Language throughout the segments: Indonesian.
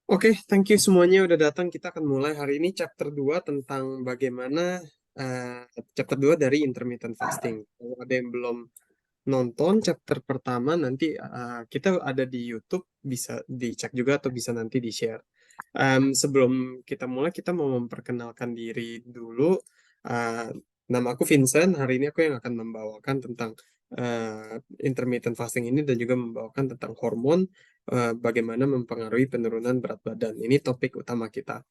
Oke, thank you semuanya udah datang. Kita akan mulai hari ini chapter 2 tentang bagaimana chapter 2 dari intermittent fasting. Kalau ada yang belum nonton chapter pertama nanti kita ada di YouTube, bisa dicek juga atau bisa nanti di-share. Sebelum kita mulai, kita mau memperkenalkan diri dulu. Uh, Nama aku Vincent. Hari ini aku yang akan membawakan tentang intermittent fasting ini dan juga membawakan tentang hormon, bagaimana mempengaruhi penurunan berat badan. Ini topik utama kita.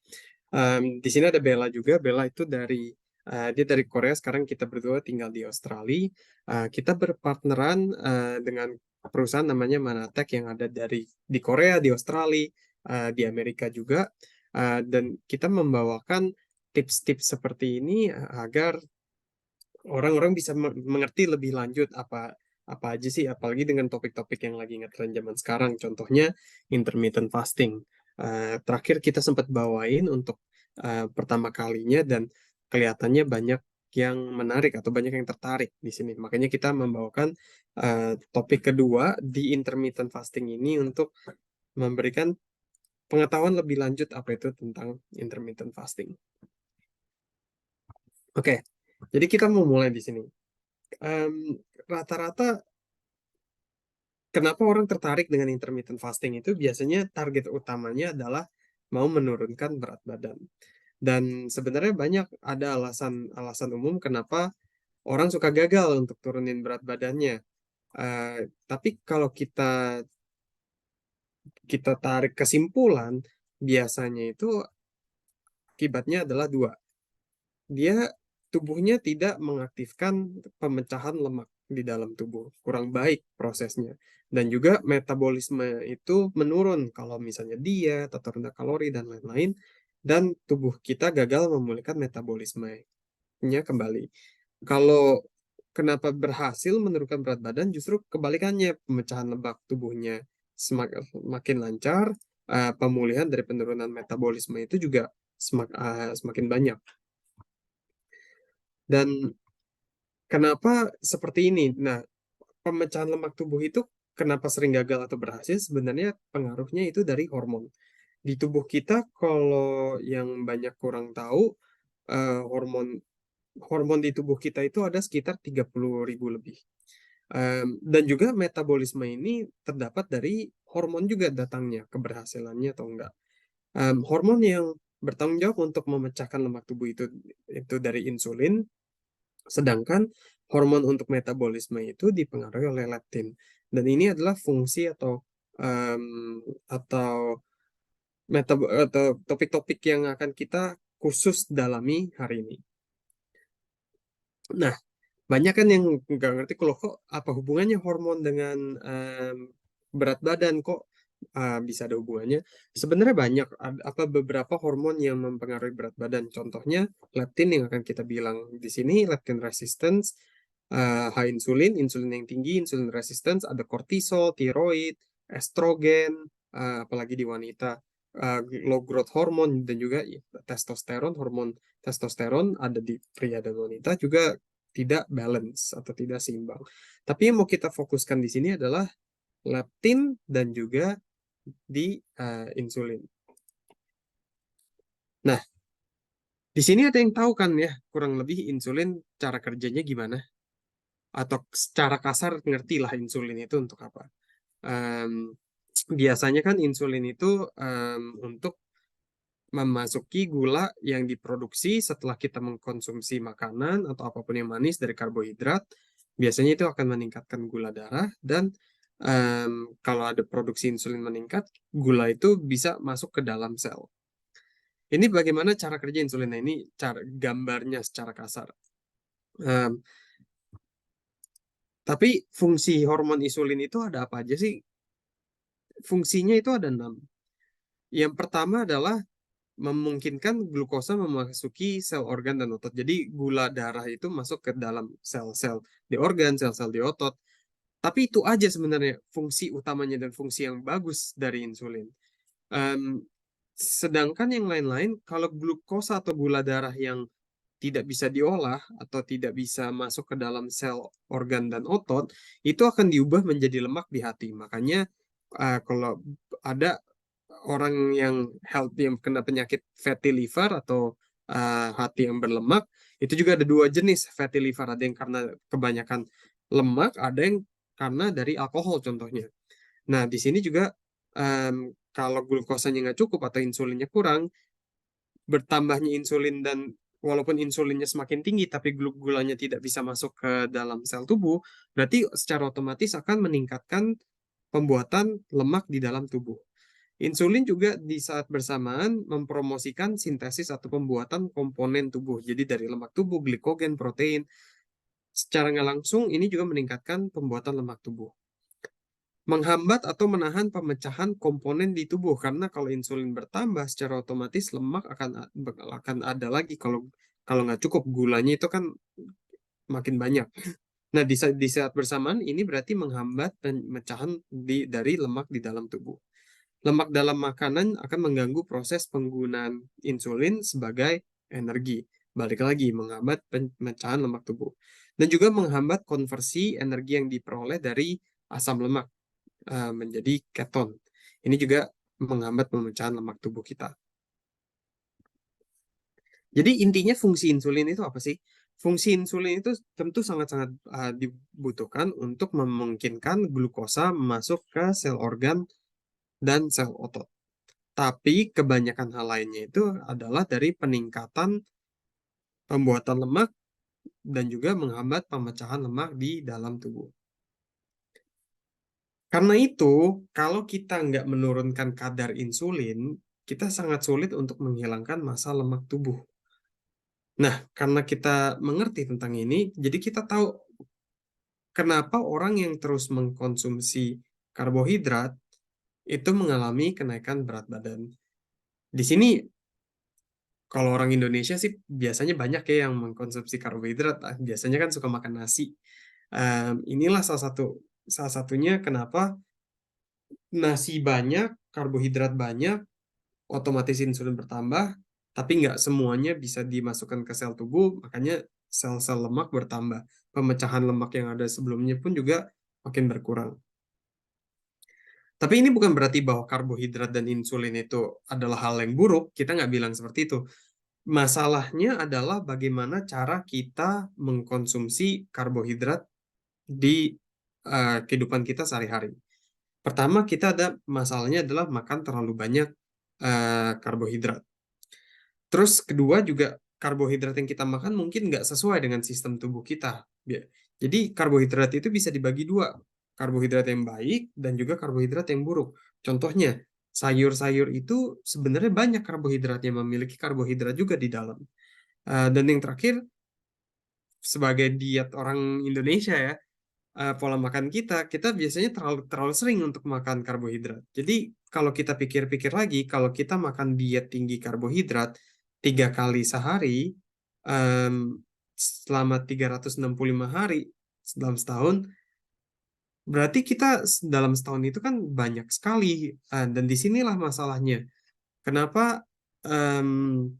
Di sini ada Bella juga. Bella itu dia dari Korea. Sekarang kita berdua tinggal di Australia. Kita berpartneran dengan perusahaan namanya Manatek yang ada di Korea, di Australia, di Amerika juga. Dan kita membawakan tips-tips seperti ini agar orang-orang bisa mengerti lebih lanjut apa apa aja sih, apalagi dengan topik-topik yang lagi ngetren zaman sekarang. Contohnya intermittent fasting. Terakhir kita sempat bawain untuk pertama kalinya dan kelihatannya banyak yang menarik atau banyak yang tertarik di sini. Makanya kita membawakan topik kedua di intermittent fasting ini untuk memberikan pengetahuan lebih lanjut apa itu tentang intermittent fasting. Oke, jadi kita mau mulai di sini. Em, Rata-rata kenapa orang tertarik dengan intermittent fasting itu biasanya target utamanya adalah mau menurunkan berat badan. Dan sebenarnya banyak ada alasan umum kenapa orang suka gagal untuk turunin berat badannya. Tapi kalau kita kita tarik kesimpulan, biasanya itu akibatnya adalah dua. Dia tubuhnya tidak mengaktifkan pemecahan lemak di dalam tubuh, kurang baik prosesnya. Dan juga metabolisme itu menurun kalau misalnya diet atau rendah kalori dan lain-lain, dan tubuh kita gagal memulihkan metabolismenya kembali. Kalau kenapa berhasil menurunkan berat badan, justru kebalikannya, pemecahan lemak tubuhnya semakin lancar, pemulihan dari penurunan metabolisme itu juga semakin banyak. Dan kenapa seperti ini? Nah, pemecahan lemak tubuh itu kenapa sering gagal atau berhasil? Sebenarnya pengaruhnya itu dari hormon. Di tubuh kita, kalau yang banyak kurang tahu, hormon hormon di tubuh kita itu ada sekitar 30.000 lebih. Dan juga metabolisme ini terdapat dari hormon juga datangnya, keberhasilannya atau enggak. Hormon yang bertanggung jawab untuk memecahkan lemak tubuh itu dari insulin. Sedangkan hormon untuk metabolisme itu dipengaruhi oleh leptin. Dan ini adalah fungsi um, atau topik-topik yang akan kita khusus dalami hari ini. Nah, banyak kan yang nggak ngerti kalau kok apa hubungannya hormon dengan berat badan, kok bisa ada hubungannya. Sebenarnya banyak, apa beberapa hormon yang mempengaruhi berat badan. Contohnya leptin yang akan kita bilang di sini, leptin resistance, high insulin, insulin yang tinggi, insulin resistance, ada kortisol, tiroid, estrogen, apalagi di wanita, low growth hormone, dan juga testosteron, hormon testosteron ada di pria dan wanita juga tidak balance atau tidak seimbang. Tapi yang mau kita fokuskan di sini adalah leptin dan juga di insulin. Nah, di sini ada yang tahu kan ya, kurang lebih insulin cara kerjanya gimana? Atau secara kasar ngertilah insulin itu untuk apa? Um, Biasanya kan insulin itu untuk memasuki gula yang diproduksi setelah kita mengkonsumsi makanan atau apapun yang manis dari karbohidrat. Biasanya itu akan meningkatkan gula darah dan kalau ada produksi insulin meningkat, gula itu bisa masuk ke dalam sel. Ini bagaimana cara kerja insulin? Nah, ini cara gambarnya secara kasar. Um, tapi fungsi hormon insulin itu ada apa aja sih? Fungsinya itu ada 6. Yang pertama adalah memungkinkan glukosa memasuki sel organ dan otot. Jadi gula darah itu masuk ke dalam sel-sel di organ, sel-sel di otot. Tapi itu aja sebenarnya fungsi utamanya dan fungsi yang bagus dari insulin. Um, Sedangkan yang lain-lain, kalau glukosa atau gula darah yang tidak bisa diolah atau tidak bisa masuk ke dalam sel organ dan otot, itu akan diubah menjadi lemak di hati. Makanya kalau ada orang yang healthy yang kena penyakit fatty liver atau hati yang berlemak, itu juga ada dua jenis fatty liver. Ada yang karena kebanyakan lemak, ada yang karena dari alkohol contohnya. Nah, di sini juga kalau glukosanya nggak cukup atau insulinnya kurang, bertambahnya insulin dan walaupun insulinnya semakin tinggi tapi gulanya tidak bisa masuk ke dalam sel tubuh, berarti secara otomatis akan meningkatkan pembuatan lemak di dalam tubuh. Insulin juga di saat bersamaan mempromosikan sintesis atau pembuatan komponen tubuh. Jadi dari lemak tubuh, glikogen, protein. Secara nggak langsung ini juga meningkatkan pembuatan lemak tubuh. Menghambat atau menahan pemecahan komponen di tubuh karena kalau insulin bertambah secara otomatis lemak akan ada lagi kalau nggak cukup gulanya itu kan makin banyak. Nah, di saat bersamaan ini berarti menghambat pemecahan dari lemak di dalam tubuh. Lemak dalam makanan akan mengganggu proses penggunaan insulin sebagai energi. Balik lagi, menghambat pemecahan lemak tubuh. Dan juga menghambat konversi energi yang diperoleh dari asam lemak menjadi keton. Ini juga menghambat pemecahan lemak tubuh kita. Jadi intinya fungsi insulin itu apa sih? Fungsi insulin itu tentu sangat-sangat dibutuhkan untuk memungkinkan glukosa masuk ke sel organ dan sel otot. Tapi kebanyakan hal lainnya itu adalah dari peningkatan pembuatan lemak dan juga menghambat pemecahan lemak di dalam tubuh. Karena itu, kalau kita nggak menurunkan kadar insulin, kita sangat sulit untuk menghilangkan massa lemak tubuh. Nah, karena kita mengerti tentang ini, jadi kita tahu kenapa orang yang terus mengkonsumsi karbohidrat itu mengalami kenaikan berat badan. Di sini kalau orang Indonesia sih biasanya banyak ya yang mengkonsumsi karbohidrat. Biasanya kan suka makan nasi. Inilah salah satunya kenapa nasi banyak, karbohidrat banyak, otomatis insulin bertambah, tapi nggak semuanya bisa dimasukkan ke sel tubuh, makanya sel-sel lemak bertambah. Pemecahan lemak yang ada sebelumnya pun juga makin berkurang. Tapi ini bukan berarti bahwa karbohidrat dan insulin itu adalah hal yang buruk. Kita nggak bilang seperti itu. Masalahnya adalah bagaimana cara kita mengkonsumsi karbohidrat di kehidupan kita sehari-hari. Pertama, kita ada masalahnya adalah makan terlalu banyak karbohidrat. Terus kedua juga karbohidrat yang kita makan mungkin nggak sesuai dengan sistem tubuh kita. Jadi karbohidrat itu bisa dibagi dua, karbohidrat yang baik dan juga karbohidrat yang buruk. Contohnya, sayur-sayur itu sebenarnya banyak karbohidratnya, memiliki karbohidrat juga di dalam. Dan yang terakhir, sebagai diet orang Indonesia ya, pola makan kita biasanya terlalu terlalu sering untuk makan karbohidrat. Jadi kalau kita pikir-pikir lagi, kalau kita makan diet tinggi karbohidrat 3 kali sehari selama 365 hari dalam setahun, berarti kita dalam setahun itu kan banyak sekali. Dan disinilah masalahnya. Kenapa em,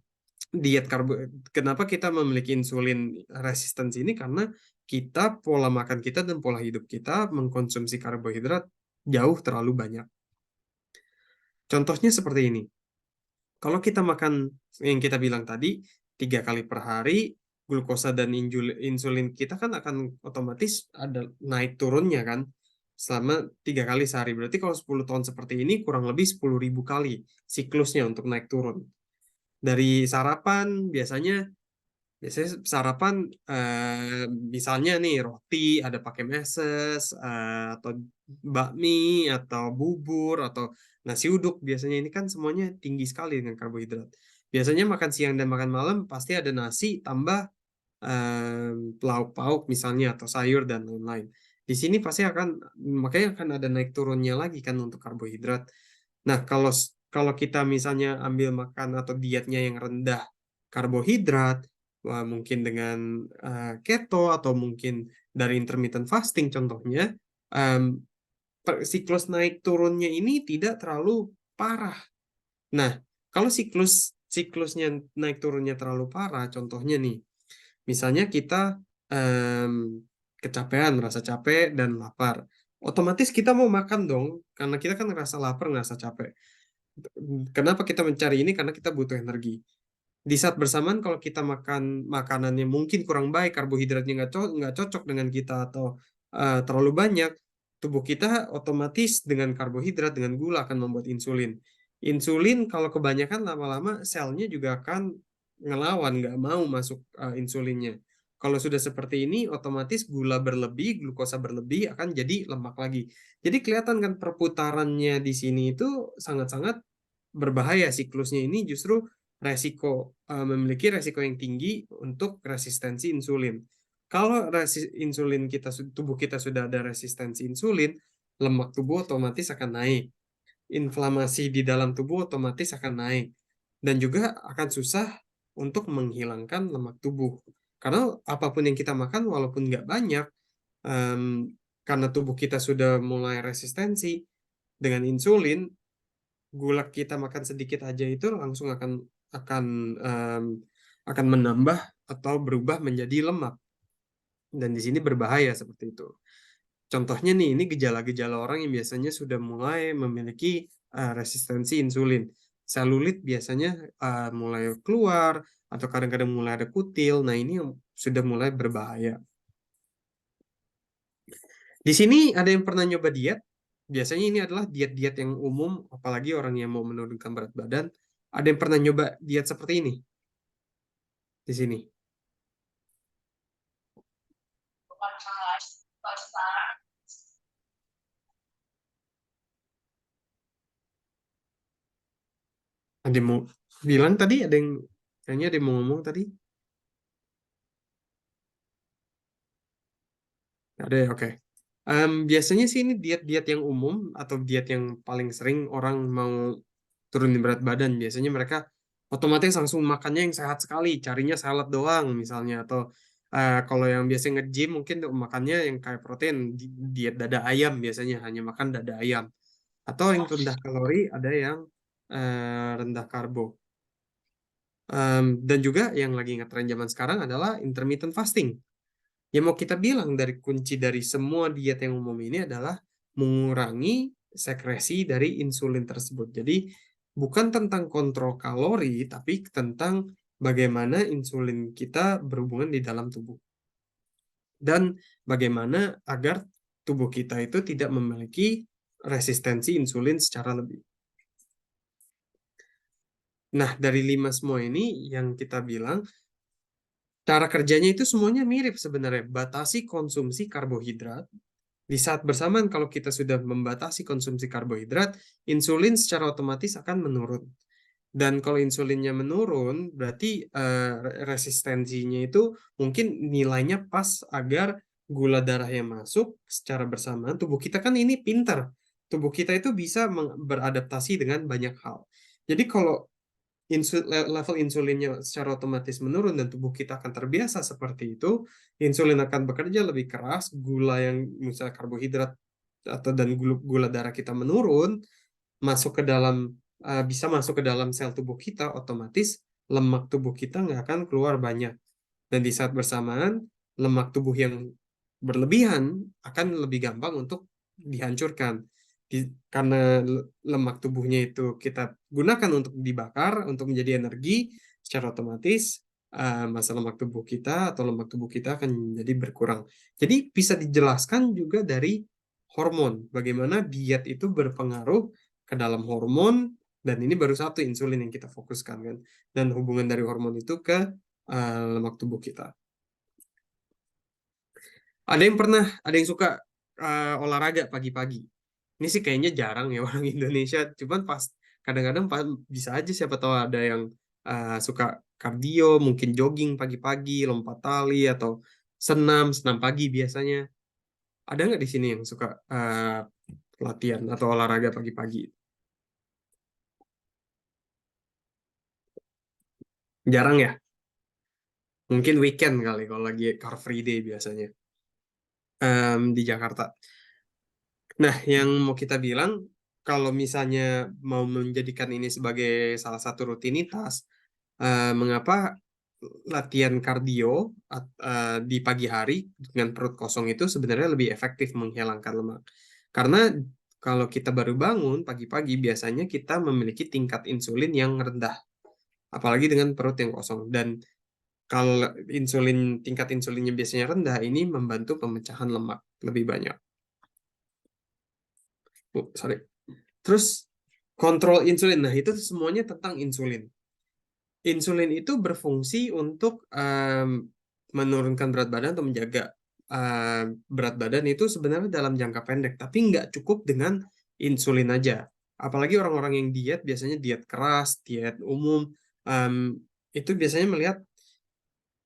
diet karbo kenapa kita memiliki insulin resistensi ini karena kita pola makan kita dan pola hidup kita mengkonsumsi karbohidrat jauh terlalu banyak. Contohnya seperti ini. Kalau kita makan yang kita bilang tadi 3 kali per hari, glukosa dan insulin kita kan akan otomatis ada naik turunnya kan selama 3 kali sehari. Berarti kalau 10 tahun seperti ini kurang lebih 10.000 kali siklusnya untuk naik turun. Dari sarapan biasanya sarapan misalnya nih roti ada pakai meses atau bakmi atau bubur atau nasi uduk biasanya ini kan semuanya tinggi sekali dengan karbohidrat. Biasanya makan siang dan makan malam pasti ada nasi tambah lauk pauk misalnya atau sayur dan lain-lain. Di sini pasti makanya akan ada naik turunnya lagi kan untuk karbohidrat. Nah, kalau kita misalnya ambil makan atau dietnya yang rendah karbohidrat, wah, mungkin dengan keto atau mungkin dari intermittent fasting contohnya, em, siklus naik turunnya ini tidak terlalu parah. Nah, kalau siklusnya naik turunnya terlalu parah, contohnya nih, misalnya kita em, kecapean, merasa capek dan lapar. Otomatis kita mau makan dong, karena kita kan ngerasa lapar, ngerasa capek. Kenapa kita mencari ini? Karena kita butuh energi. Di saat bersamaan kalau kita makan makanan yang mungkin kurang baik, karbohidratnya nggak cocok dengan kita atau terlalu banyak, tubuh kita otomatis dengan karbohidrat, dengan gula akan membuat insulin. Insulin kalau kebanyakan lama-lama selnya juga akan ngelawan, nggak mau masuk insulinnya. Kalau sudah seperti ini, otomatis gula berlebih, glukosa berlebih akan jadi lemak lagi. Jadi kelihatan kan perputarannya di sini itu sangat-sangat berbahaya. Siklusnya ini justru memiliki resiko yang tinggi untuk resistensi insulin. Kalau insulin kita tubuh kita sudah ada resistensi insulin, lemak tubuh otomatis akan naik. Inflamasi di dalam tubuh otomatis akan naik dan juga akan susah untuk menghilangkan lemak tubuh. Karena apapun yang kita makan walaupun nggak banyak, em, karena tubuh kita sudah mulai resistensi dengan insulin, gula kita makan sedikit aja itu langsung akan em, akan menambah atau berubah menjadi lemak dan di sini berbahaya seperti itu. Contohnya nih, ini gejala-gejala orang yang biasanya sudah mulai memiliki resistensi insulin. Selulit biasanya mulai keluar atau kadang-kadang mulai ada kutil. Nah, ini yang sudah mulai berbahaya. Di sini ada yang pernah nyoba diet. Biasanya ini adalah diet-diet yang umum, apalagi orang yang mau menurunkan berat badan. Ada yang pernah nyoba diet seperti ini di sini. Ada yang mau bilang tadi, ada yang kayaknya ada yang mau ngomong tadi. Ada ya, oke. Biasanya sih ini diet-diet yang umum atau diet yang paling sering orang mau turunin berat badan. Biasanya mereka otomatis langsung makannya yang sehat sekali, carinya salad doang misalnya. Atau kalau yang biasa nge-gym mungkin tuh makannya yang kayak protein, diet dada ayam biasanya, hanya makan dada ayam. Atau yang rendah kalori, ada yang rendah karbo. Dan juga yang lagi ngetren zaman sekarang adalah intermittent fasting. Yang mau kita bilang dari kunci dari semua diet yang umum ini adalah mengurangi sekresi dari insulin tersebut. Jadi bukan tentang kontrol kalori, tapi tentang bagaimana insulin kita berhubungan di dalam tubuh. Dan bagaimana agar tubuh kita itu tidak memiliki resistensi insulin secara lebih. Nah, dari 5 semua ini yang kita bilang, cara kerjanya itu semuanya mirip sebenarnya. Batasi konsumsi karbohidrat. Di saat bersamaan kalau kita sudah membatasi konsumsi karbohidrat, insulin secara otomatis akan menurun. Dan kalau insulinnya menurun, berarti resistensinya itu mungkin nilainya pas agar gula darah yang masuk secara bersamaan. Tubuh kita kan ini pintar. Tubuh kita itu bisa beradaptasi dengan banyak hal. Jadi kalau level insulinnya secara otomatis menurun dan tubuh kita akan terbiasa seperti itu, insulin akan bekerja lebih keras, gula yang misalnya karbohidrat atau dan gula darah kita menurun, masuk ke dalam bisa masuk ke dalam sel tubuh kita, otomatis lemak tubuh kita nggak akan keluar banyak. Dan di saat bersamaan, lemak tubuh yang berlebihan akan lebih gampang untuk dihancurkan. Karena lemak tubuhnya itu kita gunakan untuk dibakar, untuk menjadi energi, secara otomatis masa lemak tubuh kita atau lemak tubuh kita akan menjadi berkurang. Jadi bisa dijelaskan juga dari hormon, bagaimana diet itu berpengaruh ke dalam hormon, dan ini baru satu insulin yang kita fokuskan kan, dan hubungan dari hormon itu ke lemak tubuh kita. Ada yang suka olahraga pagi-pagi. Ini sih kayaknya jarang ya orang Indonesia. Cuman pas kadang-kadang bisa aja siapa tahu ada yang suka kardio, mungkin jogging pagi-pagi, lompat tali atau senam pagi biasanya. Ada nggak di sini yang suka latihan atau olahraga pagi-pagi? Jarang ya. Mungkin weekend kali kalau lagi car free day biasanya di Jakarta. Nah, yang mau kita bilang, kalau misalnya mau menjadikan ini sebagai salah satu rutinitas, mengapa latihan kardio di pagi hari dengan perut kosong itu sebenarnya lebih efektif menghilangkan lemak? Karena kalau kita baru bangun pagi-pagi, biasanya kita memiliki tingkat insulin yang rendah, apalagi dengan perut yang kosong. Dan kalau tingkat insulinnya biasanya rendah, ini membantu pemecahan lemak lebih banyak. Sorry. Terus kontrol insulin. Nah, itu semuanya tentang insulin. Insulin itu berfungsi untuk menurunkan berat badan atau menjaga berat badan itu sebenarnya dalam jangka pendek, tapi nggak cukup dengan insulin aja. Apalagi orang-orang yang diet, biasanya diet keras, diet umum, em, itu biasanya melihat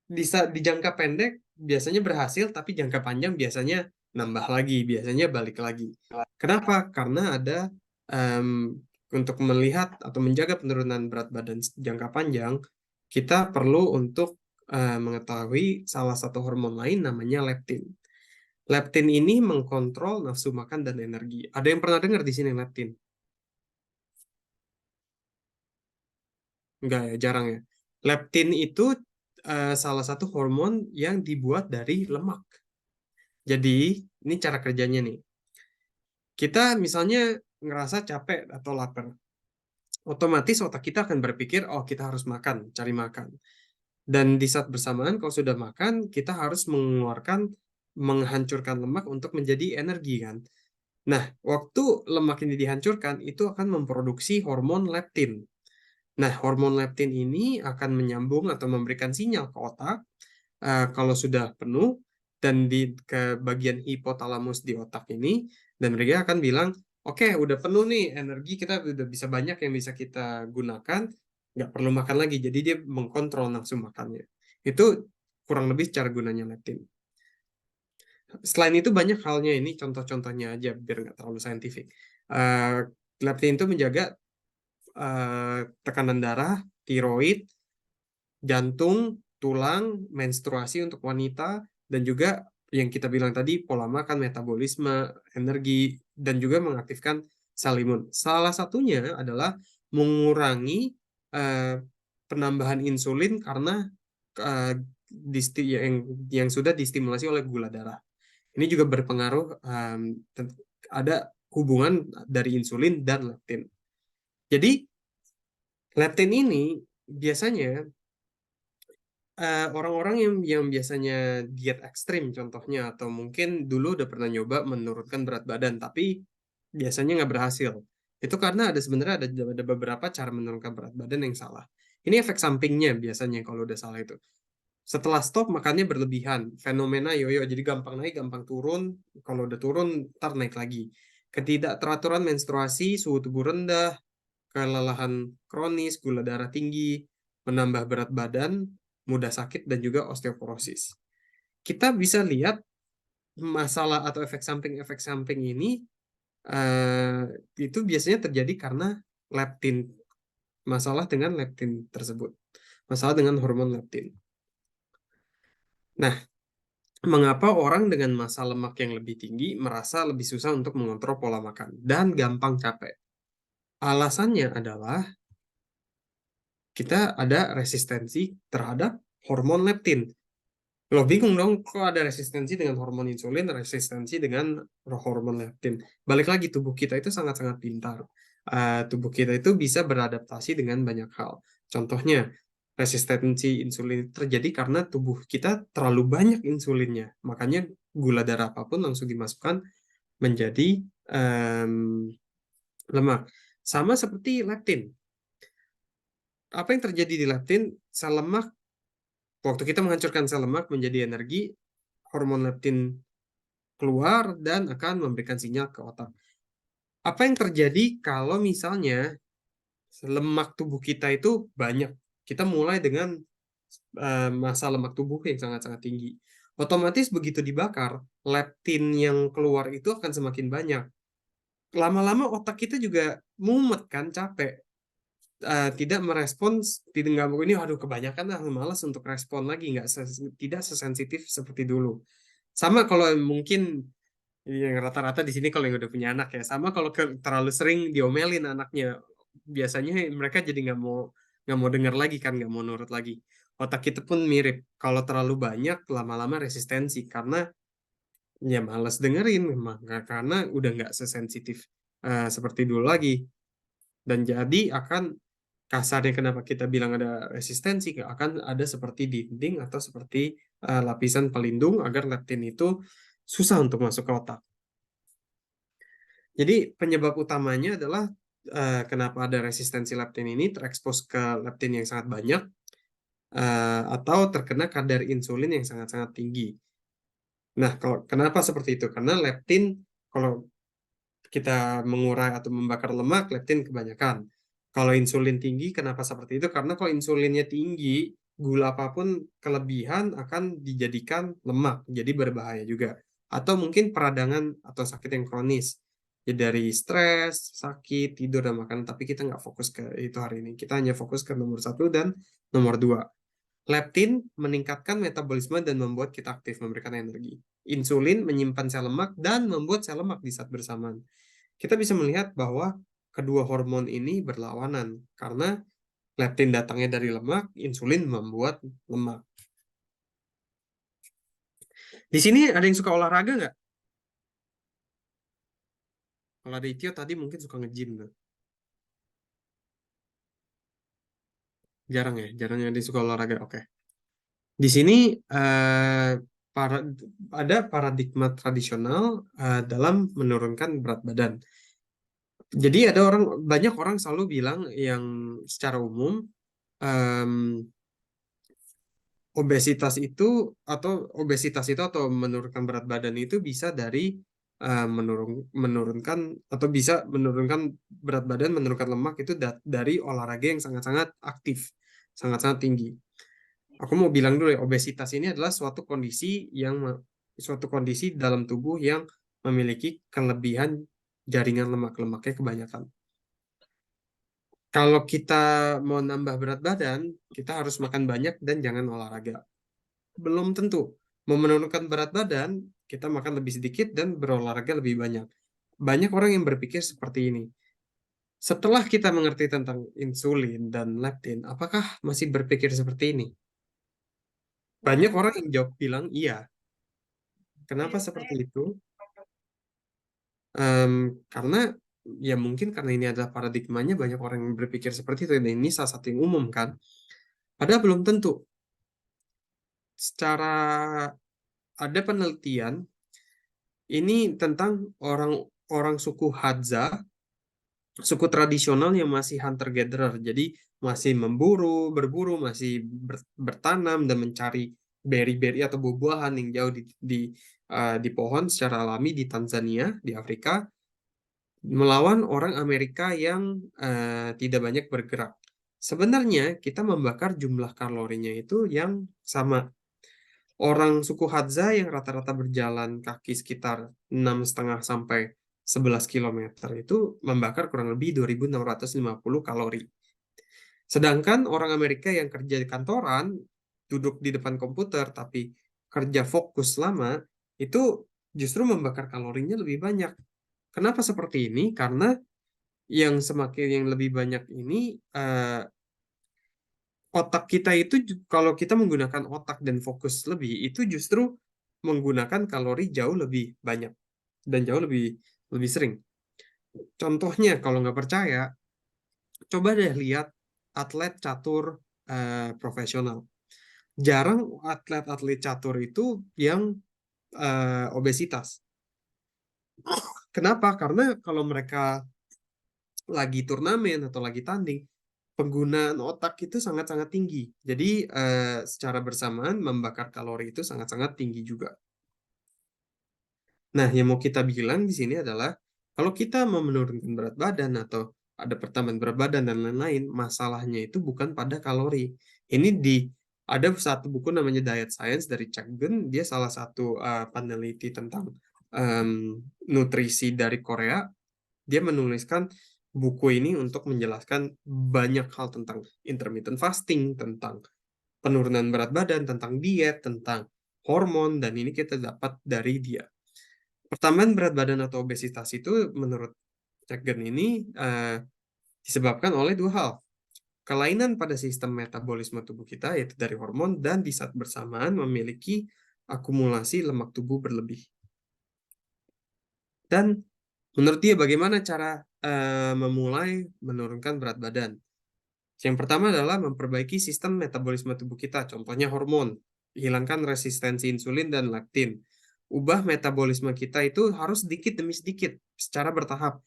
di jangka pendek biasanya berhasil, tapi jangka panjang biasanya nambah lagi, biasanya balik lagi. Kenapa? Karena ada em, untuk melihat atau menjaga penurunan berat badan jangka panjang, kita perlu untuk mengetahui salah satu hormon lain namanya leptin. Leptin ini mengkontrol nafsu makan dan energi. Ada yang pernah dengar di sini leptin? Enggak ya, jarang ya. Leptin itu salah satu hormon yang dibuat dari lemak. Jadi, ini cara kerjanya nih. Kita misalnya ngerasa capek atau lapar. Otomatis otak kita akan berpikir, oh kita harus makan, cari makan. Dan di saat bersamaan, kalau sudah makan, kita harus menghancurkan lemak untuk menjadi energi kan. Nah, waktu lemak ini dihancurkan, itu akan memproduksi hormon leptin. Nah, hormon leptin ini akan menyambung atau memberikan sinyal ke otak kalau sudah penuh dan ke bagian hipotalamus di otak ini, dan mereka akan bilang, oke, udah penuh nih, energi kita udah bisa banyak yang bisa kita gunakan, nggak perlu makan lagi. Jadi dia mengkontrol nafsu makannya. Itu kurang lebih cara gunanya leptin. Selain itu banyak halnya, ini contoh-contohnya aja biar nggak terlalu saintifik. Leptin itu menjaga tekanan darah, tiroid, jantung, tulang, menstruasi untuk wanita, dan juga yang kita bilang tadi, pola makan, metabolisme, energi, dan juga mengaktifkan sel imun. Salah satunya adalah mengurangi eh, penambahan insulin karena eh, yang sudah distimulasi oleh gula darah. Ini juga berpengaruh, ada hubungan dari insulin dan leptin. Jadi, leptin ini biasanya orang-orang yang biasanya diet ekstrim contohnya, atau mungkin dulu udah pernah nyoba menurunkan berat badan tapi biasanya nggak berhasil, itu karena sebenarnya ada beberapa cara menurunkan berat badan yang salah. Ini efek sampingnya biasanya kalau udah salah itu. Setelah stop makannya berlebihan, fenomena yoyo, jadi gampang naik gampang turun, kalau udah turun ntar naik lagi. Ketidakteraturan menstruasi, suhu tubuh rendah, kelelahan kronis, gula darah tinggi, menambah berat badan, mudah sakit, dan juga osteoporosis. Kita bisa lihat masalah atau efek samping ini eh, itu biasanya terjadi karena leptin, masalah dengan leptin tersebut, masalah dengan hormon leptin. Nah, mengapa orang dengan massa lemak yang lebih tinggi merasa lebih susah untuk mengontrol pola makan dan gampang capek? Alasannya adalah kita ada resistensi terhadap hormon leptin. Lo bingung dong, kok ada resistensi dengan hormon insulin, resistensi dengan hormon leptin. Balik lagi, tubuh kita itu sangat-sangat pintar. Tubuh kita itu bisa beradaptasi dengan banyak hal. Contohnya, resistensi insulin terjadi karena tubuh kita terlalu banyak insulinnya. Makanya gula darah apapun langsung dimasukkan menjadi em, lemak. Sama seperti leptin. Apa yang terjadi di leptin? Sel lemak, waktu kita menghancurkan sel lemak menjadi energi, hormon leptin keluar dan akan memberikan sinyal ke otak. Apa yang terjadi kalau misalnya lemak tubuh kita itu banyak? Kita mulai dengan massa lemak tubuh yang sangat-sangat tinggi. Otomatis begitu dibakar, leptin yang keluar itu akan semakin banyak. Lama-lama otak kita juga mumet kan, capek. Tidak merespons, tidak nggak ini, aduh kebanyakan lah, malas untuk respon lagi, tidak sesensitif seperti dulu. Sama kalau mungkin yang rata-rata di sini kalau yang udah punya anak ya, sama kalau terlalu sering diomelin anaknya, biasanya mereka jadi nggak mau dengar lagi kan, nggak mau nurut lagi. Otak kita pun mirip, kalau terlalu banyak lama-lama resistensi karena ya malas dengerin memang, karena udah nggak sesensitif seperti dulu lagi. Dan jadi akan kasarnya kenapa kita bilang ada resistensi, akan ada seperti dinding atau seperti lapisan pelindung agar leptin itu susah untuk masuk ke otak. Jadi penyebab utamanya adalah kenapa ada resistensi leptin ini terekspos ke leptin yang sangat banyak atau terkena kadar insulin yang sangat-sangat tinggi. Nah, kalau kenapa seperti itu? Karena leptin kalau kita mengurai atau membakar lemak, leptin kebanyakan. Kalau insulin tinggi, kenapa seperti itu? Karena kalau insulinnya tinggi, gula apapun kelebihan akan dijadikan lemak, jadi berbahaya juga. Atau mungkin peradangan atau sakit yang kronis. Ya dari stres, sakit, tidur, dan makan. Tapi kita nggak fokus ke itu hari ini. Kita hanya fokus ke nomor 1 dan nomor 2. Leptin meningkatkan metabolisme dan membuat kita aktif, memberikan energi. Insulin menyimpan sel lemak dan membuat sel lemak di saat bersamaan. Kita bisa melihat bahwa kedua hormon ini berlawanan karena leptin datangnya dari lemak, insulin membuat lemak. Di sini ada yang suka olahraga nggak? Kalau ada Itio tadi mungkin suka nge-gym tuh. Jarang ya, jarang yang dia suka olahraga. Oke. Di sini para, ada paradigma tradisional dalam menurunkan berat badan. Jadi banyak orang selalu bilang yang secara umum em, obesitas itu atau menurunkan berat badan itu bisa dari menurunkan atau bisa menurunkan berat badan, menurunkan lemak itu dari olahraga yang sangat-sangat aktif, sangat-sangat tinggi. Aku mau bilang dulu ya, obesitas ini adalah suatu kondisi dalam tubuh yang memiliki kelebihan jaringan lemaknya kebanyakan. Kalau kita mau nambah berat badan, kita harus makan banyak dan jangan olahraga. Belum tentu. Mau menurunkan berat badan, kita makan lebih sedikit dan berolahraga lebih banyak. Banyak orang yang berpikir seperti ini. Setelah kita mengerti tentang insulin dan leptin, apakah masih berpikir seperti ini? Banyak orang yang jawab bilang iya. Kenapa seperti itu? Em, karena ya mungkin karena ini adalah paradigmanya, banyak orang yang berpikir seperti itu dan ini salah satu yang umum kan. Padahal belum tentu. Secara ada penelitian ini tentang orang suku Hadza, suku tradisional yang masih hunter-gatherer. Jadi masih berburu, masih bertanam dan mencari berry-berry atau buah-buahan yang jauh di pohon secara alami di Tanzania, di Afrika, melawan orang Amerika yang tidak banyak bergerak. Sebenarnya kita membakar jumlah kalorinya itu yang sama. Orang suku Hadza yang rata-rata berjalan kaki sekitar 6,5 sampai 11 km itu membakar kurang lebih 2.650 kalori. Sedangkan orang Amerika yang kerja di kantoran, duduk di depan komputer tapi kerja fokus lama, itu justru membakar kalorinya lebih banyak. Kenapa seperti ini? Karena yang lebih banyak ini otak kita itu kalau kita menggunakan otak dan fokus lebih itu justru menggunakan kalori jauh lebih banyak dan jauh lebih lebih sering. Contohnya kalau nggak percaya, coba deh lihat atlet catur profesional. Jarang atlet-atlet catur itu yang obesitas. Kenapa? Karena kalau mereka lagi turnamen atau lagi tanding, penggunaan otak itu sangat-sangat tinggi. Jadi secara bersamaan membakar kalori itu sangat-sangat tinggi juga. Nah, yang mau kita bilang di sini adalah kalau kita mau menurunkan berat badan atau ada pertambahan berat badan dan lain-lain, masalahnya itu bukan pada kalori. Ini ada satu buku namanya Diet Science dari Chuck Gun, dia salah satu peneliti tentang em, nutrisi dari Korea. Dia menuliskan buku ini untuk menjelaskan banyak hal tentang intermittent fasting, tentang penurunan berat badan, tentang diet, tentang hormon, dan ini kita dapat dari dia. Pertambahan berat badan atau obesitas itu menurut Chagrin ini disebabkan oleh dua hal. Kelainan pada sistem metabolisme tubuh kita, yaitu dari hormon, dan di saat bersamaan memiliki akumulasi lemak tubuh berlebih. Dan Menurut dia bagaimana cara memulai menurunkan berat badan? Yang pertama adalah memperbaiki sistem metabolisme tubuh kita, contohnya hormon, hilangkan resistensi insulin dan leptin. Ubah metabolisme kita itu harus sedikit demi sedikit, secara bertahap.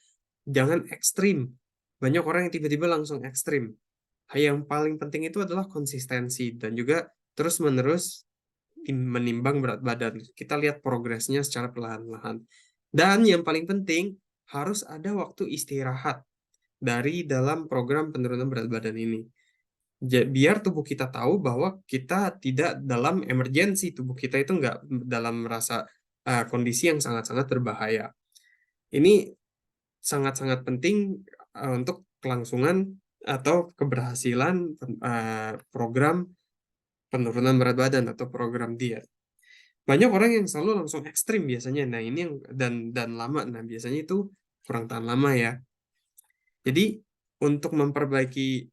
Jangan ekstrim. Banyak orang yang tiba-tiba langsung ekstrim. Yang paling penting itu adalah konsistensi dan juga terus-menerus menimbang berat badan. Kita lihat progresnya secara perlahan-lahan. Dan yang paling penting, harus ada waktu istirahat dari dalam program penurunan berat badan ini. Biar tubuh kita tahu bahwa kita tidak dalam emergensi, tubuh kita itu nggak dalam rasa kondisi yang sangat-sangat berbahaya. Ini sangat-sangat penting untuk kelangsungan atau keberhasilan program penurunan berat badan atau program diet. Banyak orang yang selalu langsung ekstrim biasanya. Nah, ini yang dan lama. Nah, biasanya itu kurang tahan lama ya. Jadi, untuk memperbaiki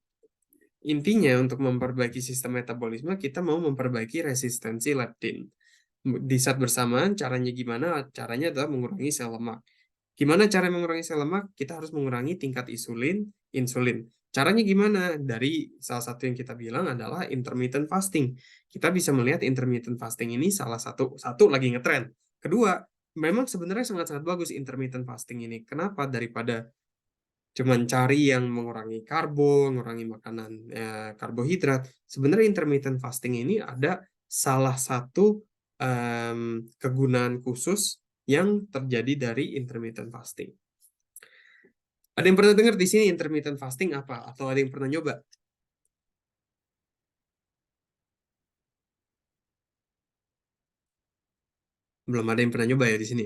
intinya untuk memperbaiki sistem metabolisme, kita mau memperbaiki resistensi leptin. Di saat bersamaan, caranya gimana? Caranya adalah mengurangi sel lemak. Gimana cara mengurangi sel lemak? Kita harus mengurangi tingkat insulin. Caranya gimana? Dari salah satu yang kita bilang adalah intermittent fasting. Kita bisa melihat intermittent fasting ini salah satu lagi ngetren. Kedua, memang sebenarnya sangat-sangat bagus intermittent fasting ini. Kenapa? Daripada cuman cari yang mengurangi karbo, mengurangi makanan karbohidrat. Sebenarnya intermittent fasting ini ada salah satu kegunaan khusus yang terjadi dari intermittent fasting. Ada yang pernah dengar di sini intermittent fasting apa? Atau ada yang pernah nyoba? Belum ada yang pernah nyoba ya di sini.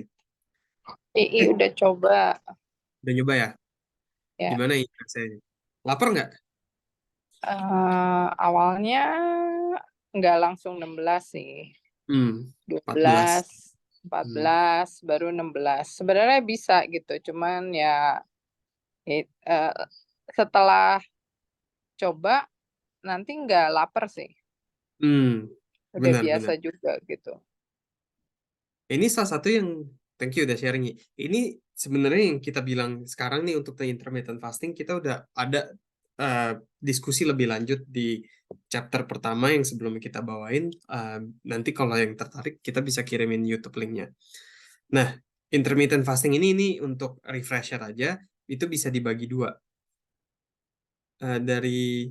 Udah coba Udah nyoba ya? ya. Gimana ya rasanya? Lapar nggak? Awalnya nggak langsung 16 sih. Hmm, dua 14. belas empat Hmm. belas baru 16. Sebenarnya bisa gitu, cuman ya setelah coba nanti nggak lapar sih. Hmm, Udah biasa benar-benar. juga gitu. Ini salah satu yang thank you udah sharing. Ini sebenarnya yang kita bilang sekarang nih untuk the intermittent fasting kita udah ada uh, diskusi lebih lanjut di chapter pertama yang sebelum kita bawain. Nanti kalau yang tertarik kita bisa kirimin YouTube linknya. Nah, intermittent fasting ini untuk refresher aja itu bisa dibagi dua. Dari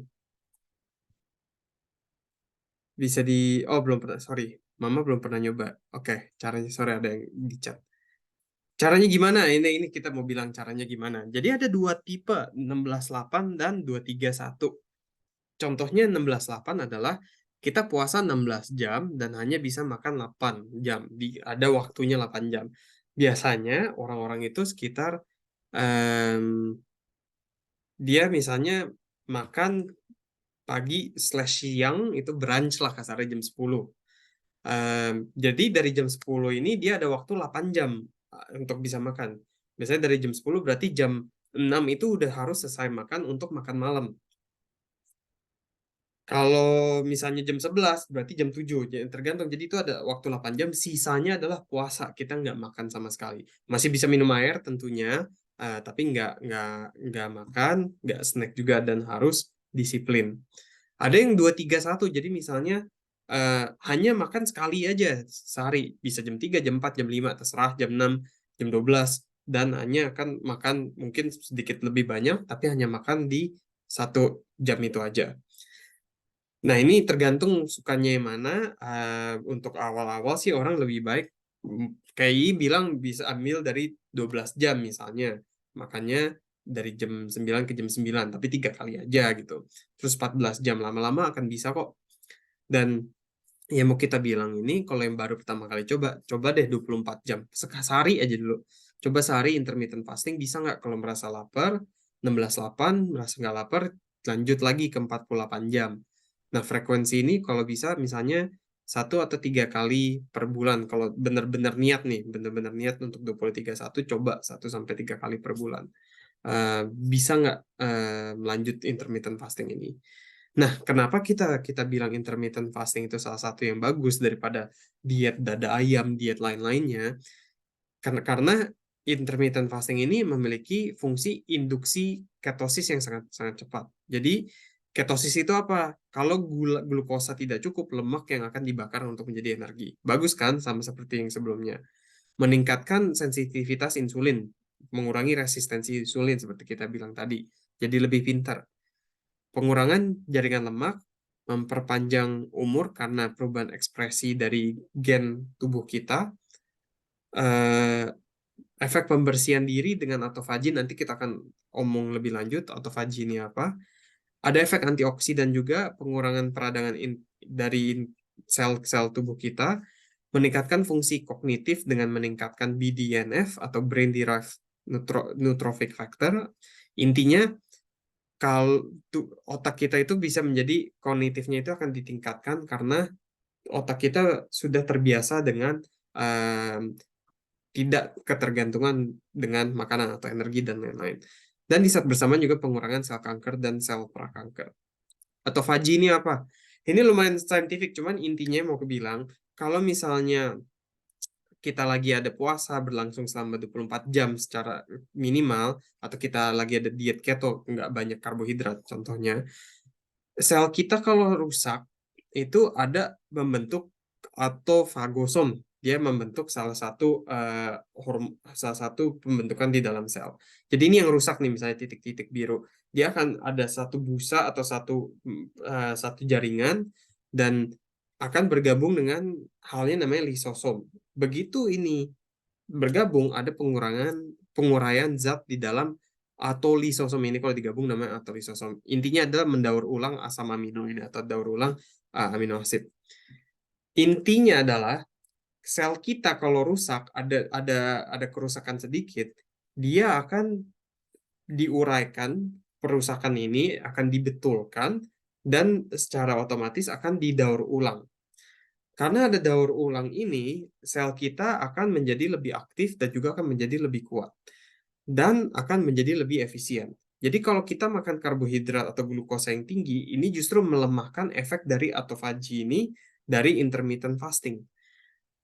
bisa di oh belum pernah sorry Mama belum pernah nyoba. Oke, caranya sorry ada yang di chat. Caranya gimana? Ini kita mau bilang caranya gimana. Jadi ada dua tipe, 16/8 dan 231. Contohnya 16/8 adalah kita puasa 16 jam dan hanya bisa makan 8 jam. Ada waktunya 8 jam. Biasanya orang-orang itu sekitar em, dia misalnya makan pagi/siang itu brunch lah kasarnya jam 10. Jadi dari jam 10 ini dia ada waktu 8 jam untuk bisa makan. Biasanya dari jam 10 berarti jam 6 itu udah harus selesai makan untuk makan malam. Kalau misalnya jam 11 berarti jam 7. Jadi tergantung. Jadi itu ada waktu 8 jam. Sisanya adalah puasa. Kita nggak makan sama sekali. Masih bisa minum air tentunya, tapi nggak makan, nggak snack juga dan harus disiplin. Ada yang 231, jadi misalnya hanya makan sekali aja sehari. Bisa jam 3, jam 4, jam 5, terserah, jam 6, jam 12. Dan hanya akan makan mungkin sedikit lebih banyak, tapi hanya makan di 1 jam itu aja. Nah, ini tergantung sukanya yang mana. Untuk awal-awal sih orang lebih baik, kayak bilang bisa ambil dari 12 jam misalnya. Makanya dari jam 9 ke jam 9, tapi 3 kali aja gitu. Terus 14 jam lama-lama akan bisa kok. Dan yang mau kita bilang ini, kalau yang baru pertama kali coba deh 24 jam. Sehari aja dulu. Coba sehari intermittent fasting, bisa nggak kalau merasa lapar, 16/8, merasa nggak lapar, lanjut lagi ke 48 jam. Nah, frekuensi ini kalau bisa misalnya 1 atau 3 kali per bulan. Kalau benar-benar niat nih, benar-benar niat untuk 2031, coba 1 sampai 3 kali per bulan. Bisa nggak melanjut intermittent fasting ini? Nah, kenapa kita bilang intermittent fasting itu salah satu yang bagus daripada diet dada ayam, diet lain-lainnya? Karena intermittent fasting ini memiliki fungsi induksi ketosis yang sangat sangat cepat. Jadi ketosis itu apa? Kalau glukosa tidak cukup, lemak yang akan dibakar untuk menjadi energi. Bagus kan, sama seperti yang sebelumnya. Meningkatkan sensitivitas insulin, mengurangi resistensi insulin seperti kita bilang tadi. Jadi lebih pintar. Pengurangan jaringan lemak, memperpanjang umur karena perubahan ekspresi dari gen tubuh kita. Eh, Efek pembersihan diri dengan autofagi nanti kita akan omong lebih lanjut autofagi ini apa. Ada efek antioksidan juga, pengurangan peradangan dari sel-sel tubuh kita, meningkatkan fungsi kognitif dengan meningkatkan BDNF atau brain derived neurotrophic factor. Intinya kalau otak kita itu bisa menjadi kognitifnya itu akan ditingkatkan karena otak kita sudah terbiasa dengan tidak ketergantungan dengan makanan atau energi dan lain-lain. Dan di saat bersamaan juga pengurangan sel kanker dan sel prakanker. Autofagi ini apa? Ini lumayan saintifik, cuman intinya mau kebilang, kalau misalnya kita lagi ada puasa berlangsung selama 24 jam secara minimal, atau kita lagi ada diet keto, nggak banyak karbohidrat contohnya, sel kita kalau rusak, itu ada membentuk autofagosom. Dia membentuk salah satu pembentukan di dalam sel. Jadi ini yang rusak nih, misalnya titik-titik biru. Dia akan ada satu busa atau satu jaringan dan akan bergabung dengan halnya namanya lisosom. Begitu ini bergabung, ada penguraian zat di dalam atau lisosom ini, kalau digabung namanya atau lisosom. Intinya adalah mendaur ulang asam amino ini atau daur ulang amino asid. Intinya adalah sel kita kalau rusak, ada kerusakan sedikit, dia akan diuraikan, perusakan ini akan dibetulkan dan secara otomatis akan didaur ulang. Karena ada daur ulang ini, sel kita akan menjadi lebih aktif dan juga akan menjadi lebih kuat dan akan menjadi lebih efisien. Jadi kalau kita makan karbohidrat atau glukosa yang tinggi, ini justru melemahkan efek dari autofagi ini dari intermittent fasting.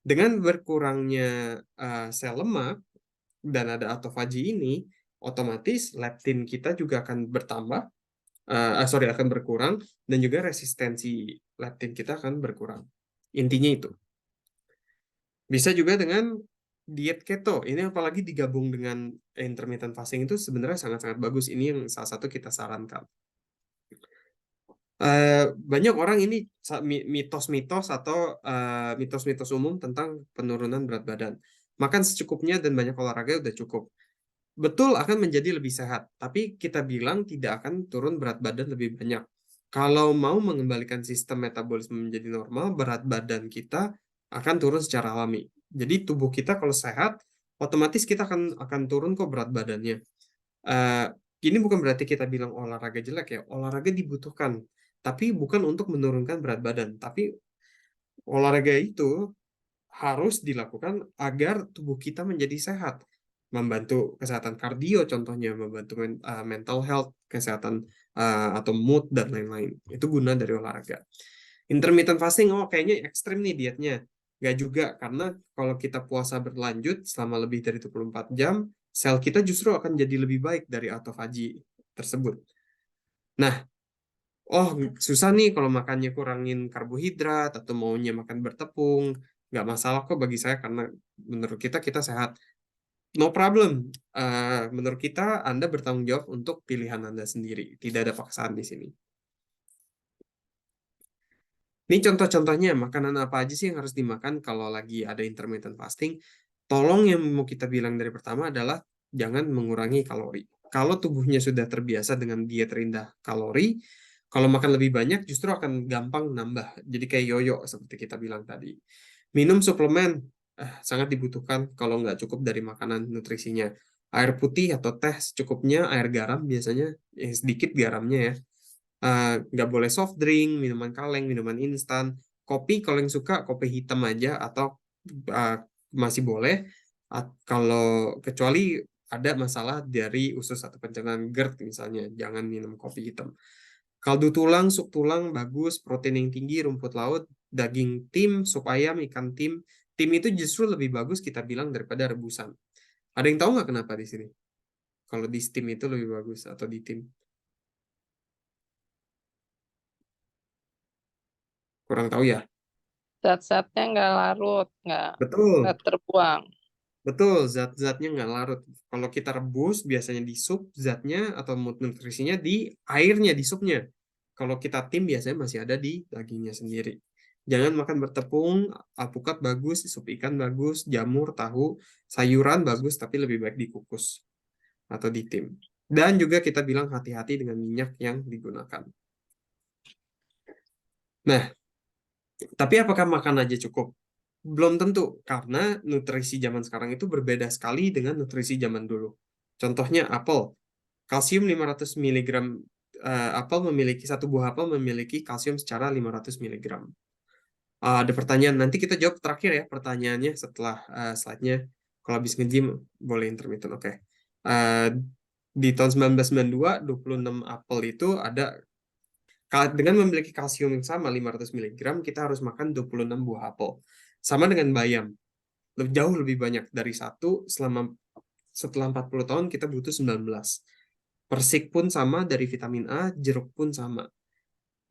Dengan berkurangnya sel lemak dan ada autofagi ini, otomatis leptin kita juga akan bertambah, akan berkurang, dan juga resistensi leptin kita akan berkurang. Intinya itu. Bisa juga dengan diet keto. Ini apalagi digabung dengan intermittent fasting itu sebenarnya sangat-sangat bagus. Ini yang salah satu kita sarankan. Banyak orang ini mitos-mitos atau mitos-mitos umum tentang penurunan berat badan. Makan secukupnya dan banyak olahraga udah cukup. Betul akan menjadi lebih sehat, tapi kita bilang tidak akan turun berat badan lebih banyak. Kalau mau mengembalikan sistem metabolisme menjadi normal, berat badan kita akan turun secara alami. Jadi tubuh kita kalau sehat, otomatis kita akan turun kok berat badannya. Eh, ini bukan berarti kita bilang olahraga jelek ya. Olahraga dibutuhkan, tapi bukan untuk menurunkan berat badan. Tapi olahraga itu harus dilakukan agar tubuh kita menjadi sehat. Membantu kesehatan kardio contohnya, membantu mental health, kesehatan atau mood dan lain-lain. Itu guna dari olahraga. Intermittent fasting, oh kayaknya ekstrim nih dietnya. Nggak juga, karena kalau kita puasa berlanjut selama lebih dari 24 jam, sel kita justru akan jadi lebih baik dari autofagi tersebut. Nah, oh susah nih kalau makannya kurangin karbohidrat atau maunya makan bertepung, nggak masalah kok bagi saya karena menurut kita sehat. No problem. Menurut kita Anda bertanggung jawab untuk pilihan Anda sendiri. Tidak ada paksaan di sini. Ini contoh-contohnya makanan apa aja sih yang harus dimakan kalau lagi ada intermittent fasting. Tolong yang mau kita bilang dari pertama adalah jangan mengurangi kalori. Kalau tubuhnya sudah terbiasa dengan diet rendah kalori, kalau makan lebih banyak justru akan gampang nambah. Jadi kayak yoyo seperti kita bilang tadi. Minum suplemen sangat dibutuhkan kalau nggak cukup dari makanan nutrisinya. Air putih atau teh secukupnya, air garam biasanya, sedikit garamnya ya. Nggak boleh soft drink, minuman kaleng, minuman instan. Kopi kalau yang suka kopi hitam aja atau uh, masih boleh. Kalau kecuali ada masalah dari usus atau pencernaan GERD misalnya, jangan minum kopi hitam. Kaldu tulang, sup tulang bagus, protein yang tinggi, rumput laut, daging tim, sup ayam, ikan tim. Tim itu justru lebih bagus kita bilang daripada rebusan. Ada yang tahu nggak kenapa di sini? Kalau di steam itu lebih bagus atau di tim? Kurang tahu ya? Zat-zatnya nggak larut, Betul, nggak terbuang. betul. Zat-zatnya nggak larut. Kalau kita rebus, biasanya di sup, zatnya atau nutrisinya di airnya, di supnya. Kalau kita tim, biasanya masih ada di dagingnya sendiri. Jangan makan bertepung, alpukat bagus, sup ikan bagus, jamur, tahu, sayuran bagus, tapi lebih baik dikukus atau di tim. Dan juga kita bilang hati-hati dengan minyak yang digunakan. Nah, tapi apakah makan aja cukup? Belum tentu, karena nutrisi zaman sekarang itu berbeda sekali dengan nutrisi zaman dulu. Contohnya apel. Kalsium 500 miligram, apel memiliki, satu buah apel memiliki kalsium secara 500 miligram. Ada pertanyaan, nanti kita jawab terakhir ya pertanyaannya setelah slide-nya. Kalau habis nge-gym boleh intermittent, oke. Eh, di tahun 1992, 26 apel itu ada, dengan memiliki kalsium yang sama 500 miligram, kita harus makan 26 buah apel. Sama dengan bayam, jauh lebih banyak dari satu, setelah 40 tahun kita butuh 19. Persik pun sama, dari vitamin A, jeruk pun sama.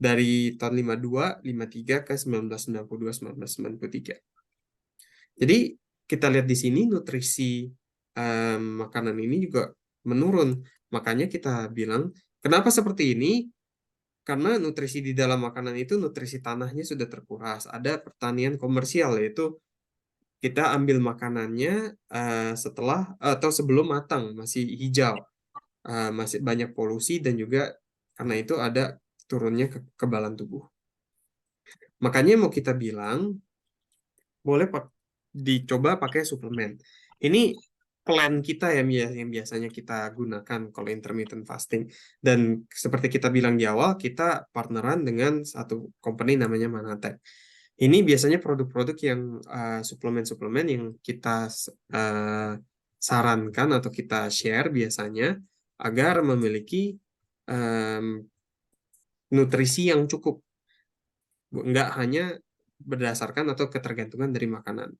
Dari tahun 52, 53 ke 1992, 1993. Jadi kita lihat di sini nutrisi makanan ini juga menurun. Makanya kita bilang, kenapa seperti ini? Karena nutrisi di dalam makanan itu, nutrisi tanahnya sudah terkuras. Ada pertanian komersial, yaitu kita ambil makanannya setelah atau sebelum matang, masih hijau, masih banyak polusi, dan juga karena itu ada turunnya kekebalan tubuh. Makanya mau kita bilang, boleh dicoba pakai suplemen. Ini plan kita yang biasanya kita gunakan kalau intermittent fasting. Dan seperti kita bilang di awal, kita partneran dengan satu company namanya Manatech. Ini biasanya produk-produk yang suplemen-suplemen yang kita uh, sarankan atau kita share biasanya agar memiliki um, nutrisi yang cukup, nggak hanya berdasarkan atau ketergantungan dari makanan.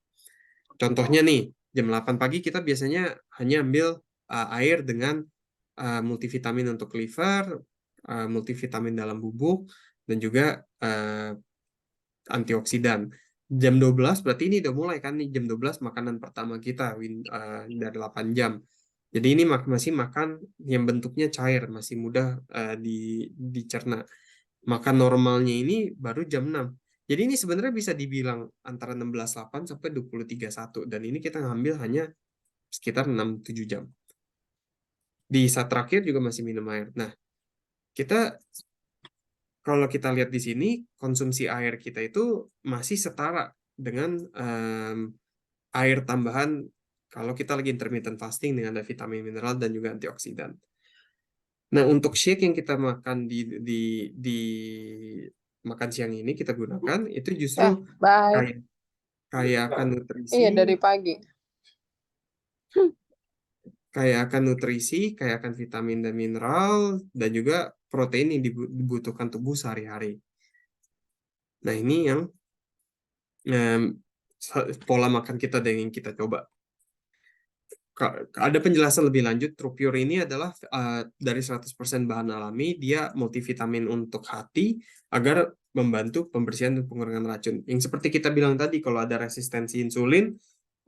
Contohnya nih, jam 8 pagi kita biasanya hanya ambil air dengan multivitamin untuk liver, multivitamin dalam bubuk, dan juga antioksidan. Jam 12 berarti ini udah mulai kan nih, jam 12 makanan pertama kita dari 8 jam. Jadi ini masih makan yang bentuknya cair, masih mudah dicerna. Makan normalnya ini baru jam 6. Jadi ini sebenarnya bisa dibilang antara 16.8 sampai 23.1, dan ini kita ngambil hanya sekitar 6-7 jam. Di saat terakhir juga masih minum air. Nah, kita kalau kita lihat di sini, konsumsi air kita itu masih setara dengan air tambahan kalau kita lagi intermittent fasting dengan ada vitamin mineral dan juga antioksidan. Nah, untuk shake yang kita makan di makan siang ini kita gunakan itu justru Ya, bye. kayak kayak akan nutrisi, Iya, dari pagi. kayak akan vitamin dan mineral, dan juga protein yang dibutuhkan tubuh sehari-hari. Nah, ini yang em, pola makan kita dan yang kita coba. Ada penjelasan lebih lanjut. TruPure ini adalah dari 100% bahan alami, dia multivitamin untuk hati agar membantu pembersihan dan pengurangan racun. Yang seperti kita bilang tadi, kalau ada resistensi insulin,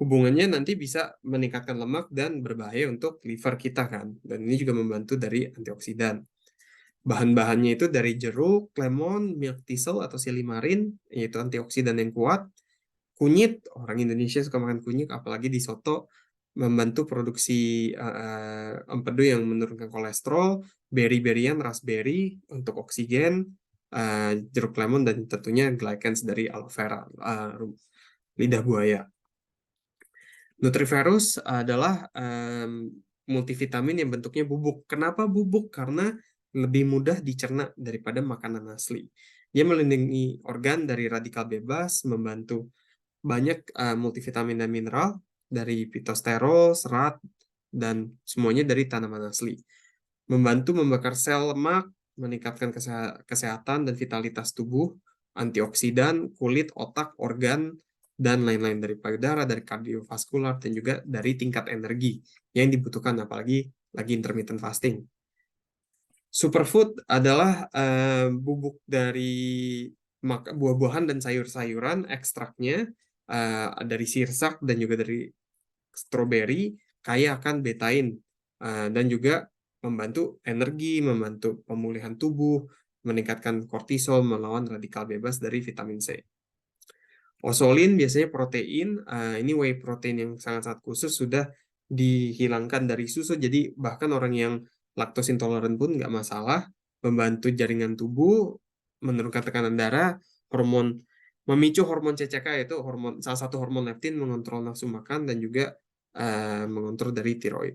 hubungannya nanti bisa meningkatkan lemak dan berbahaya untuk liver kita kan. Dan ini juga membantu dari antioksidan. Bahan-bahannya itu dari jeruk, lemon, milk thistle atau silimarin, yaitu antioksidan yang kuat. Kunyit, orang Indonesia suka makan kunyit, apalagi di soto, membantu produksi empedu yang menurunkan kolesterol, berry-berryan, raspberry untuk oksigen, jeruk lemon, dan tentunya glycans dari aloe vera, lidah buaya. Nutriferous adalah multivitamin yang bentuknya bubuk. Kenapa bubuk? Karena lebih mudah dicerna daripada makanan asli. Dia melindungi organ dari radikal bebas, membantu banyak multivitamin dan mineral dari fitosterol, serat, dan semuanya dari tanaman asli. Membantu membakar sel lemak, meningkatkan kesehatan dan vitalitas tubuh, antioksidan, kulit, otak, organ, dan lain-lain, dari payudara, dari kardiovaskular, dan juga dari tingkat energi yang dibutuhkan, apalagi lagi intermittent fasting. Superfood adalah bubuk dari buah-buahan dan sayur-sayuran, ekstraknya dari sirsak dan juga dari stroberi, kaya akan betain, dan juga membantu energi, membantu pemulihan tubuh, meningkatkan kortisol, melawan radikal bebas dari vitamin C. Osolin biasanya protein, ini whey protein yang sangat-sangat khusus, sudah dihilangkan dari susu, jadi bahkan orang yang laktos intoleran pun nggak masalah, membantu jaringan tubuh, menurunkan tekanan darah, memicu hormon CCK, yaitu salah satu hormon leptin, mengontrol nafsu makan, dan juga mengontrol dari tiroid.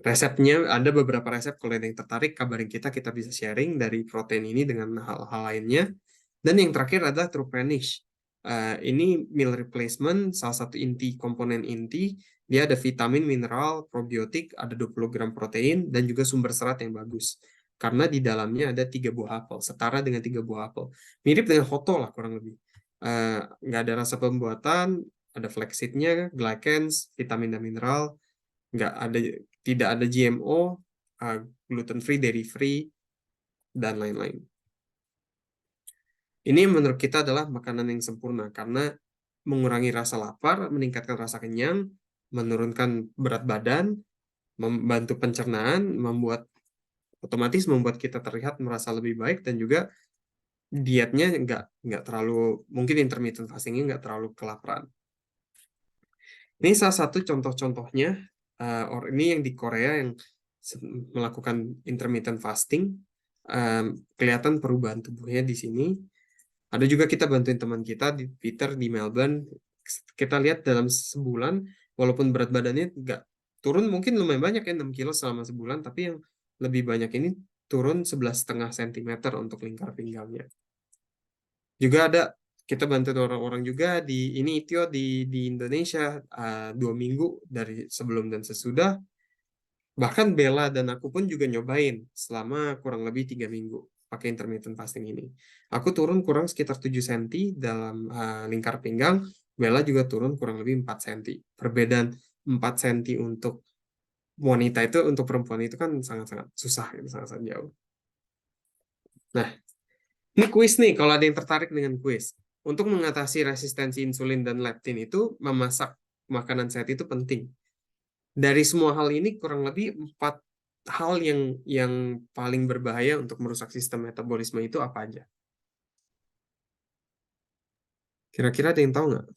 Resepnya ada beberapa resep, kalau ada yang tertarik kabarin kita bisa sharing dari protein ini dengan hal-hal lainnya. Dan yang terakhir adalah Truprenish. Ini meal replacement, salah satu komponen inti. Dia ada vitamin, mineral, probiotik, ada 20 gram protein, dan juga sumber serat yang bagus. Karena di dalamnya ada 3 buah apel, setara dengan 3 buah apel. Mirip dengan Hoto lah kurang lebih. Nggak ada rasa pembuatan, ada flaxseed-nya, glycans, vitamin dan mineral, tidak ada GMO, gluten free, dairy free, dan lain-lain. Ini menurut kita adalah makanan yang sempurna karena mengurangi rasa lapar, meningkatkan rasa kenyang, menurunkan berat badan, membantu pencernaan, otomatis membuat kita terlihat merasa lebih baik, dan juga dietnya nggak terlalu, mungkin intermittent fastingnya nggak terlalu kelaparan. Ini salah satu contoh-contohnya. Ini yang di Korea yang melakukan intermittent fasting. Kelihatan perubahan tubuhnya di sini. Ada juga kita bantuin teman kita di Peter di Melbourne. Kita lihat dalam sebulan, walaupun berat badannya nggak turun, mungkin lumayan banyak ya, 6 kilo selama sebulan, tapi yang lebih banyak ini turun 11,5 cm untuk lingkar pinggangnya. Juga ada, kita bantu orang-orang juga di Tio di Indonesia 2 minggu dari sebelum dan sesudah. Bahkan Bella dan aku pun juga nyobain selama kurang lebih 3 minggu pakai intermittent fasting ini. Aku turun kurang sekitar 7 cm dalam lingkar pinggang. Bella juga turun kurang lebih 4 cm. Perbedaan 4 cm untuk wanita itu, untuk perempuan itu kan sangat-sangat susah, gitu, sangat-sangat jauh. Nah, ini kuis nih, kalau ada yang tertarik dengan kuis. Untuk mengatasi resistensi insulin dan leptin itu, memasak makanan sehat itu penting. Dari semua hal ini, kurang lebih 4 hal yang paling berbahaya untuk merusak sistem metabolisme itu apa aja? Kira-kira ada yang tahu nggak?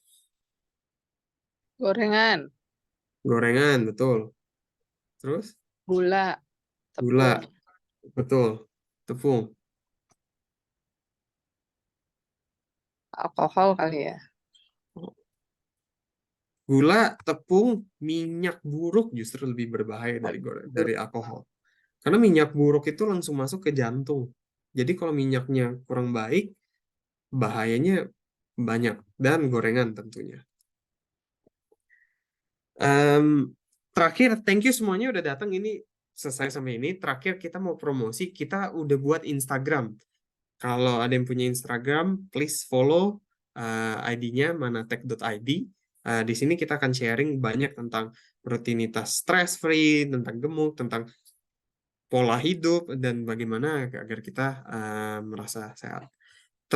Gorengan, Gorengan, betul. Terus? gula, Gula, tepung, betul. Tepung. alkohol kali ya. Gula, tepung, minyak buruk justru lebih berbahaya dari alkohol. Karena minyak buruk itu langsung masuk ke jantung. Jadi kalau minyaknya kurang baik, bahayanya banyak. Dan gorengan tentunya. Terakhir, thank you semuanya udah datang. Ini selesai sampai ini. Terakhir kita mau promosi, kita udah buat Instagram. Kalau ada yang punya Instagram, please follow ID-nya manatek.id. Di sini kita akan sharing banyak tentang rutinitas stress free, tentang gemuk, tentang pola hidup, dan bagaimana agar kita merasa sehat.